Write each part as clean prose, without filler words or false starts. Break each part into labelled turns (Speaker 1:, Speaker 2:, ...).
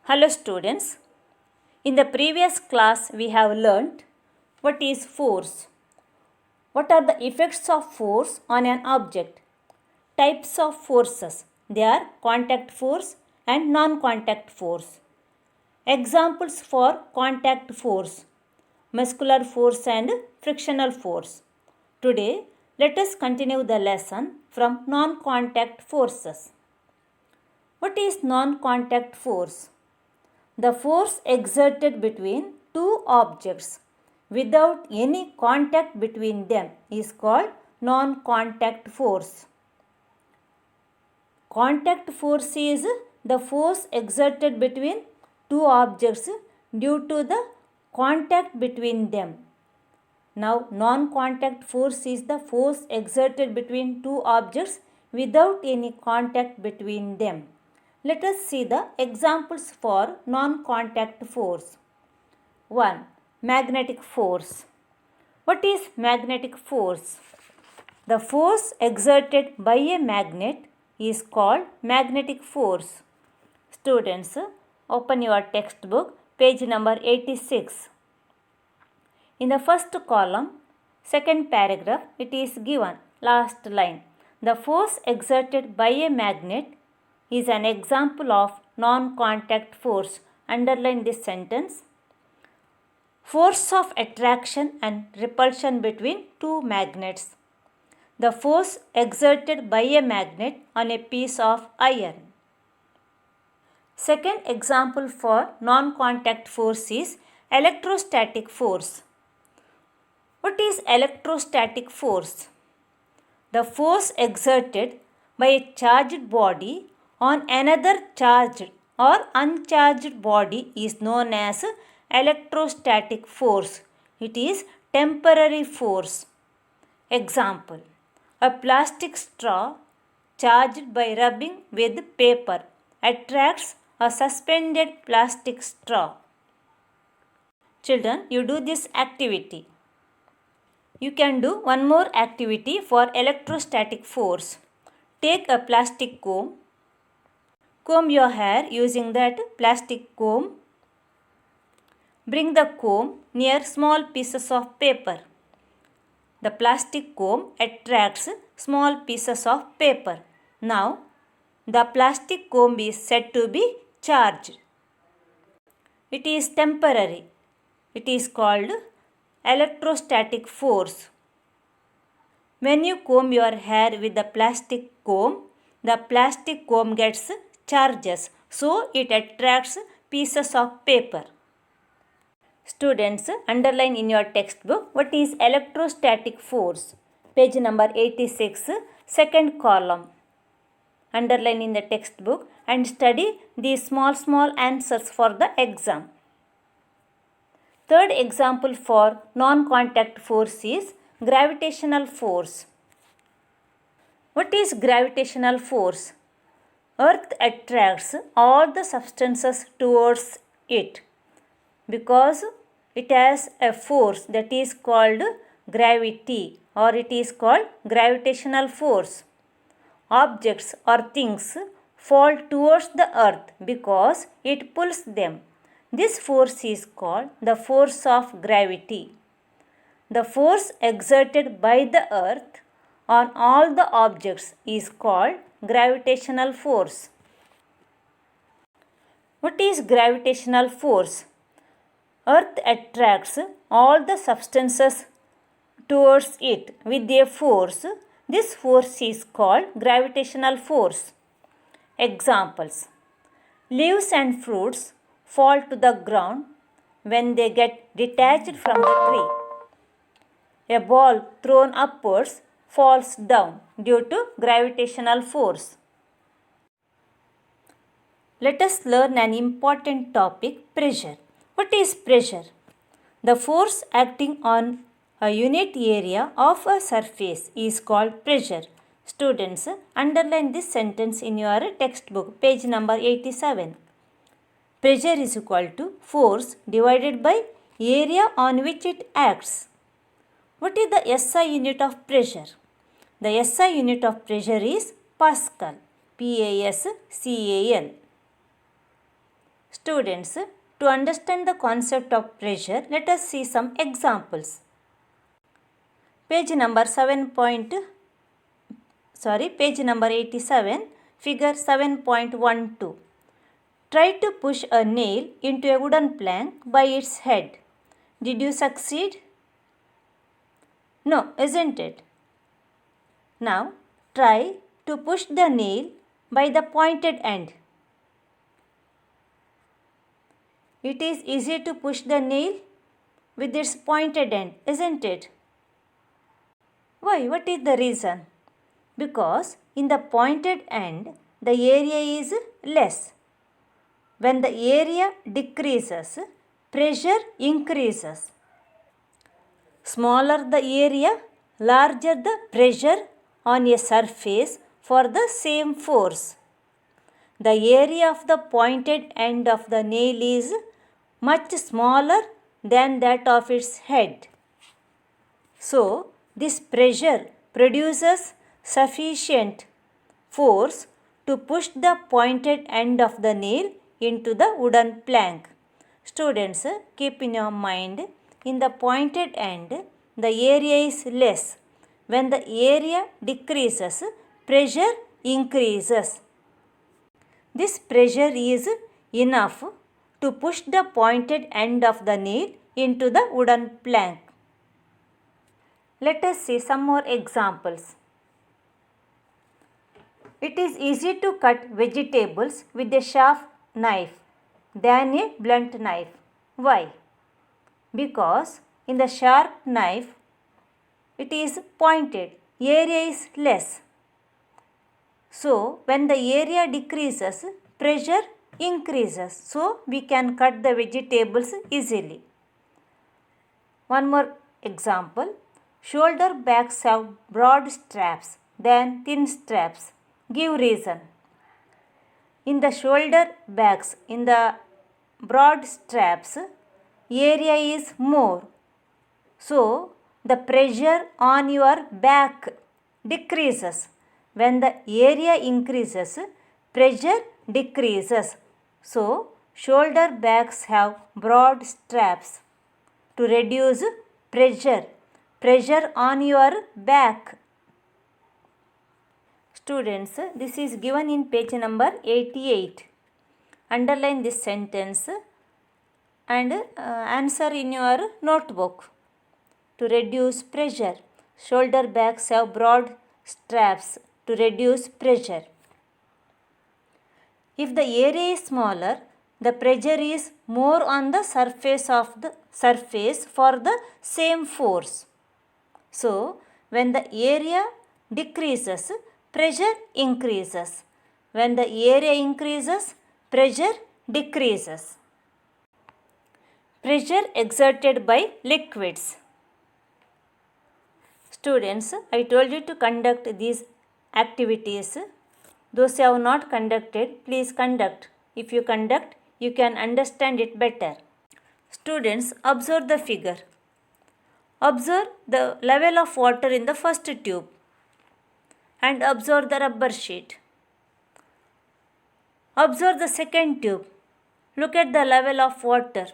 Speaker 1: Hello students, in the previous class we have learnt what is force, what are the effects of force on an object, types of forces, they are contact force and non-contact force. Examples for contact force, muscular force and frictional force. Today let us continue the lesson from non-contact forces. What is non-contact force? The force exerted between two objects without any contact between them is called non-contact force. Contact force is the force exerted between two objects due to the contact between them. Now, non-contact force is the force exerted between two objects without any contact between them. Let us see the examples for non-contact force. 1. Magnetic force. What is magnetic force? The force exerted by a magnet is called magnetic force. Students, open your textbook, page number 86. In the first column, second paragraph, it is given, last line. The force exerted by a magnet is an example of non-contact force. Underline this sentence. Force of attraction and repulsion between two magnets. The force exerted by a magnet on a piece of iron. Second example for non-contact force is electrostatic force. What is electrostatic force? The force exerted by a charged body on another charged or uncharged body is known as electrostatic force. It is temporary force. Example: a plastic straw charged by rubbing with paper attracts a suspended plastic straw. Children, you do this activity. You can do one more activity for electrostatic force. Take a plastic comb. Comb your hair using that plastic comb. Bring the comb near small pieces of paper. The plastic comb attracts small pieces of paper. Now, the plastic comb is said to be charged. It is temporary. It is called electrostatic force. When you comb your hair with the plastic comb gets charges, so it attracts pieces of paper. Students, underline in your textbook what is electrostatic force. Page number 86, second column. Underline in the textbook and study these small answers for the exam. Third example for non-contact force is gravitational force. What is gravitational force? Earth attracts all the substances towards it because it has a force that is called gravity, or it is called gravitational force. Objects or things fall towards the earth because it pulls them. This force is called the force of gravity. The force exerted by the earth on all the objects is called gravitational force. What is gravitational force? Earth attracts all the substances towards it with a force. This force is called gravitational force. Examples: leaves and fruits fall to the ground when they get detached from the tree. A ball thrown upwards falls down due to gravitational force. Let us learn an important topic, pressure. What is pressure? The force acting on a unit area of a surface is called pressure. Students, underline this sentence in your textbook, page number 87. Pressure is equal to force divided by area on which it acts. What is the SI unit of pressure? The SI unit of pressure is Pascal. Pascal. Students, to understand the concept of pressure, let us see some examples. Page number 87, figure 7.12. Try to push a nail into a wooden plank by its head. Did you succeed? No, isn't it? Now, try to push the nail by the pointed end. It is easy to push the nail with its pointed end, isn't it? Why? What is the reason? Because in the pointed end, the area is less. When the area decreases, pressure increases. Smaller the area, larger the pressure on a surface for the same force. The area of the pointed end of the nail is much smaller than that of its head. So, this pressure produces sufficient force to push the pointed end of the nail into the wooden plank. Students, keep in your mind, in the pointed end, the area is less. When the area decreases, pressure increases. This pressure is enough to push the pointed end of the nail into the wooden plank. Let us see some more examples. It is easy to cut vegetables with a sharp knife than a blunt knife. Why? Because in the sharp knife, it is pointed, area is less. So, when the area decreases, pressure increases. So, we can cut the vegetables easily. One more example. Shoulder bags have broad straps than thin straps. Give reason. In the shoulder bags, in the broad straps, area is more. So, the pressure on your back decreases. When the area increases, pressure decreases. So, shoulder bags have broad straps to reduce pressure on your back. Students, this is given in page number 88. Underline this sentence and answer in your notebook. To reduce pressure, shoulder bags have broad straps to reduce pressure. If the area is smaller, the pressure is more on the surface for the same force. So, when the area decreases, pressure increases. When the area increases, pressure decreases. Pressure exerted by liquids. Students, I told you to conduct these activities. Those who have not conducted, please conduct. If you conduct, you can understand it better. Students, observe the figure. Observe the level of water in the first tube and observe the rubber sheet. Observe the second tube. Look at the level of water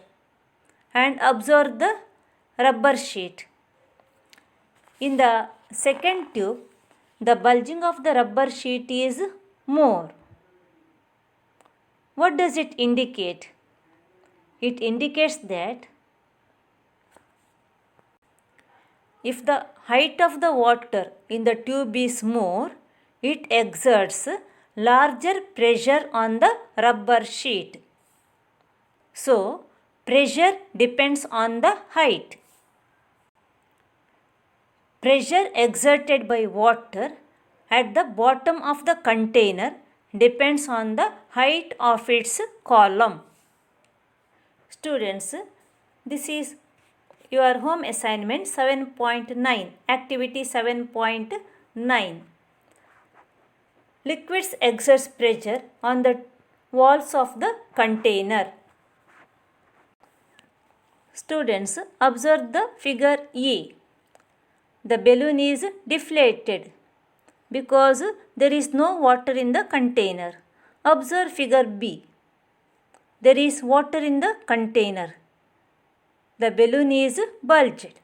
Speaker 1: and observe the rubber sheet. In the second tube, the bulging of the rubber sheet is more. What does it indicate? It indicates that if the height of the water in the tube is more, it exerts larger pressure on the rubber sheet. So, pressure depends on the height. Pressure exerted by water at the bottom of the container depends on the height of its column. Students, this is your home assignment 7.9, activity 7.9. Liquids exerts pressure on the walls of the container. Students, observe the figure E. The balloon is deflated because there is no water in the container. Observe figure B. there is water in the container. The balloon is bulged.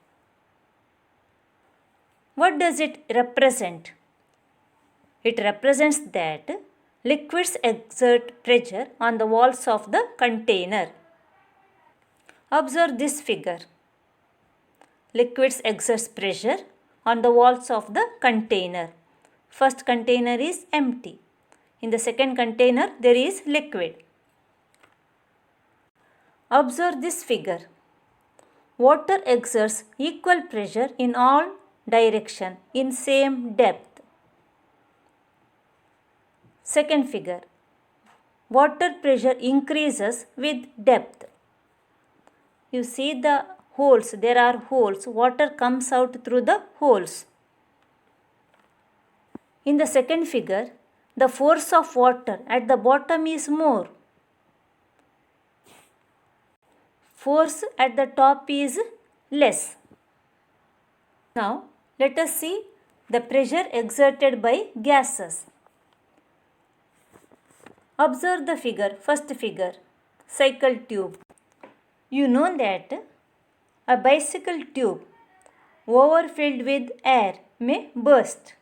Speaker 1: What does it represent? It represents that liquids exert pressure on the walls of the container. Observe this figure. Liquids exert pressure on the walls of the container. First container is empty. In the second container, there is liquid. Observe this figure. Water exerts equal pressure in all directions in same depth. Second figure. Water pressure increases with depth. You see the holes, there are holes. Water comes out through the holes. In the second figure, the force of water at the bottom is more. Force at the top is less. Now, let us see the pressure exerted by gases. Observe the figure, first figure, cycle tube. You know that a bicycle tube overfilled with air may burst.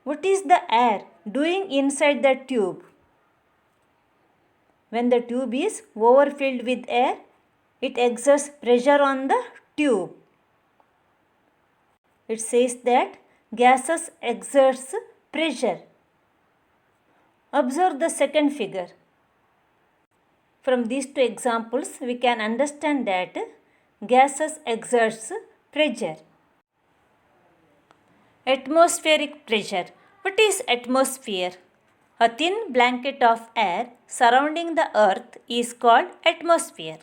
Speaker 1: What is the air doing inside the tube? When the tube is overfilled with air, it exerts pressure on the tube. It says that gases exerts pressure. Observe the second figure. From these two examples, we can understand that gases exerts pressure. Atmospheric pressure. What is atmosphere? A thin blanket of air surrounding the earth is called atmosphere.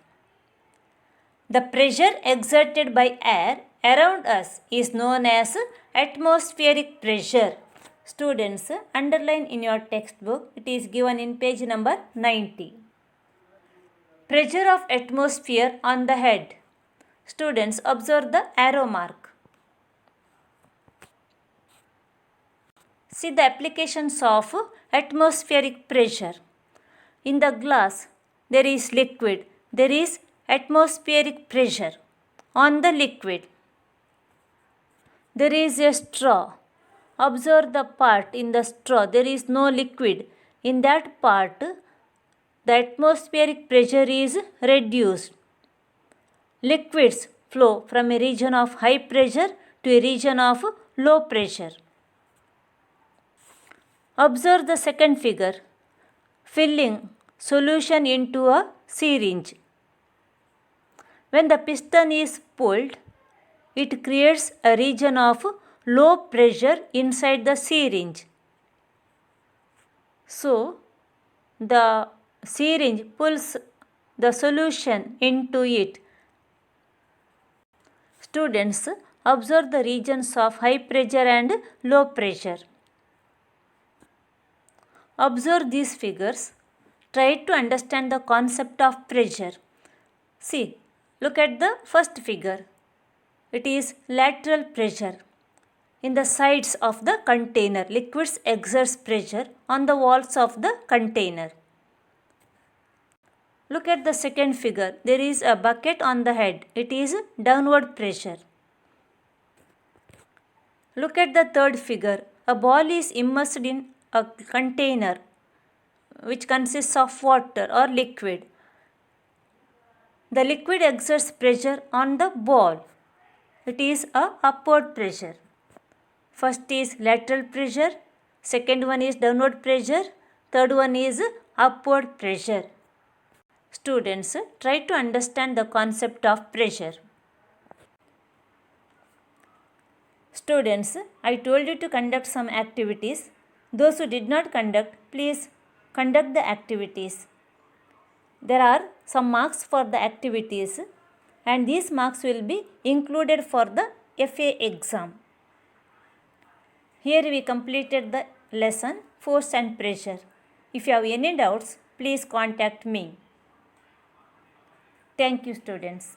Speaker 1: The pressure exerted by air around us is known as atmospheric pressure. Students, underline in your textbook. It is given in page number 90. Pressure of atmosphere on the head. Students, observe the arrow mark. See the applications of atmospheric pressure. In the glass, there is liquid. There is atmospheric pressure on the liquid. There is a straw. Observe the part in the straw. There is no liquid. In that part, the atmospheric pressure is reduced. Liquids flow from a region of high pressure to a region of low pressure. Observe the second figure, filling solution into a syringe. When the piston is pulled, it creates a region of low pressure inside the syringe. So, the syringe pulls the solution into it. Students, observe the regions of high pressure and low pressure. Observe these figures. Try to understand the concept of pressure. See, look at the first figure. It is lateral pressure. In the sides of the container, liquids exerts pressure on the walls of the container. Look at the second figure. There is a bucket on the head. It is downward pressure. Look at the third figure. A ball is immersed in a container which consists of water or liquid. The liquid exerts pressure on the ball. It is a upward pressure. First is lateral pressure, second one is downward pressure, third one is upward pressure. Students, try to understand the concept of pressure. Students, I told you to conduct some activities. Those who did not conduct, please conduct the activities. There are some marks for the activities and these marks will be included for the FA exam. Here we completed the lesson force and pressure. If you have any doubts, please contact me. Thank you, students.